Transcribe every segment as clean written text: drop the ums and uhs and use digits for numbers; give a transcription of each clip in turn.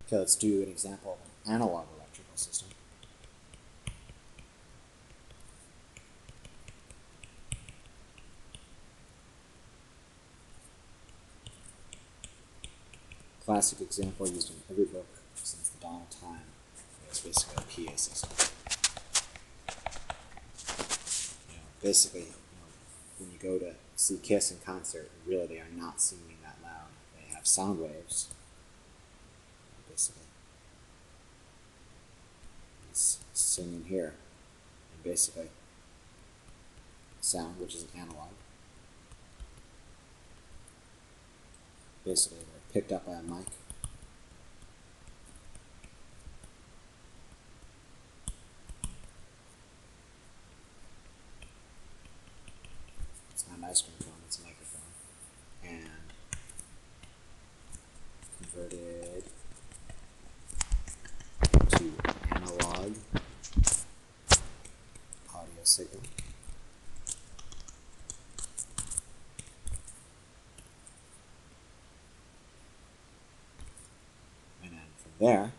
Okay, let's do an example of an analog electrical system. Classic example used in every book since the dawn of time is basically a PA system. Basically, when you go to see Kiss in concert, really they are not singing that loud. They have sound waves, basically. It's singing here, and basically sound, which is an analog. Basically, they're picked up by a mic. It's not an ice cream cone, it's a microphone. And converted to analog audio signal. And then from there,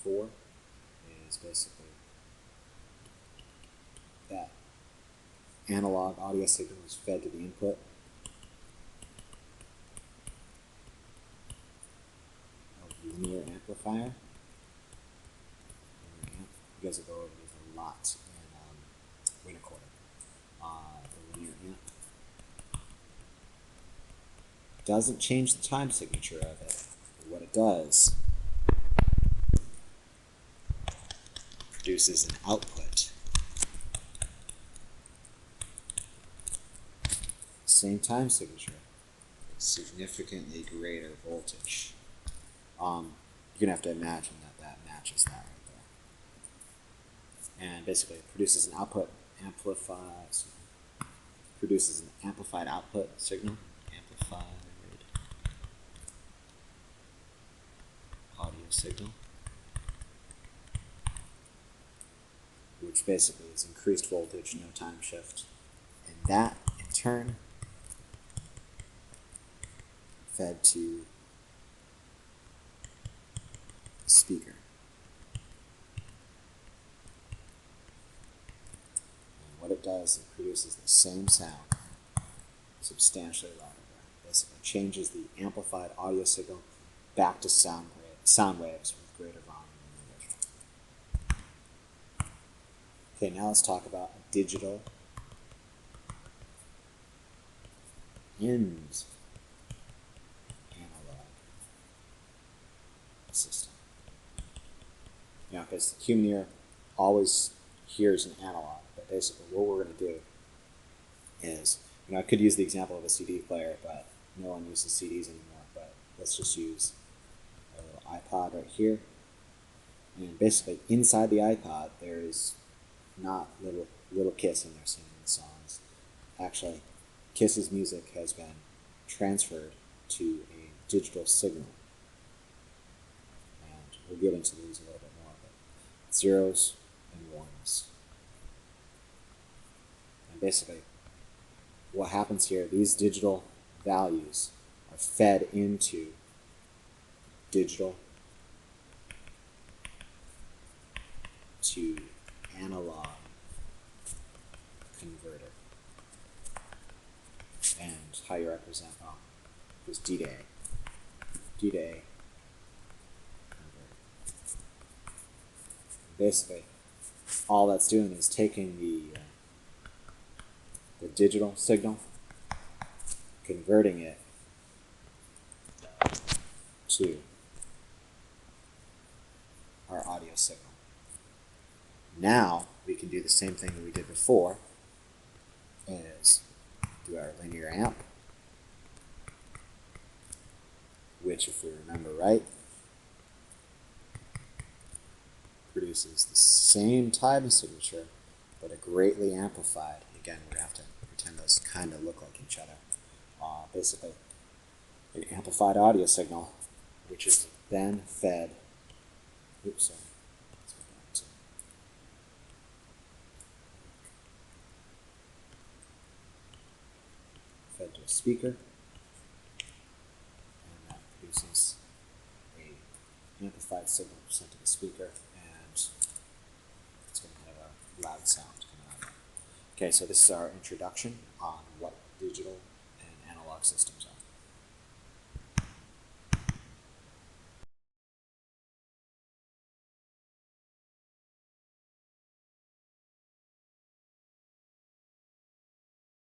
4 is basically that analog audio signal is fed to the input of the linear amplifier. You guys will go over these a lot in wind recording. The linear amp doesn't change the time signature of it, but what it does produces an output. Same time signature, significantly greater voltage. You're gonna have to imagine that matches that right there. And basically, it produces an amplified output signal, amplified audio signal, which basically is increased voltage, no time shift, and that in turn fed to the speaker. And what it does, it produces the same sound, substantially louder. Basically changes the amplified audio signal back to sound waves with greater volume than the original. Okay, now let's talk about a digital and analog system. Because the human ear always hears an analog, but basically what we're going to do is, I could use the example of a CD player, but no one uses CDs anymore, but let's just use a little iPod right here. And basically inside the iPod there's not little Kiss in there singing the songs. Actually, Kiss's music has been transferred to a digital signal. And we'll get into these a little bit more, but zeros and ones. And basically what happens here, these digital values are fed into digital to analog converter. And how you represent is D to A. D to A converter. Basically, all that's doing is taking the digital signal, converting it to our audio signal. Now we can do the same thing that we did before, is do our linear amp, which, if we remember right, produces the same time signature but a greatly amplified. Again, we have to pretend those kind of look like each other. Basically, an amplified audio signal, which is then fed. Oops, sorry. Let's go back to fed to a speaker, that signal sent to the speaker, and it's going to have a loud sound coming out of it. Okay, so this is our introduction on what digital and analog systems are.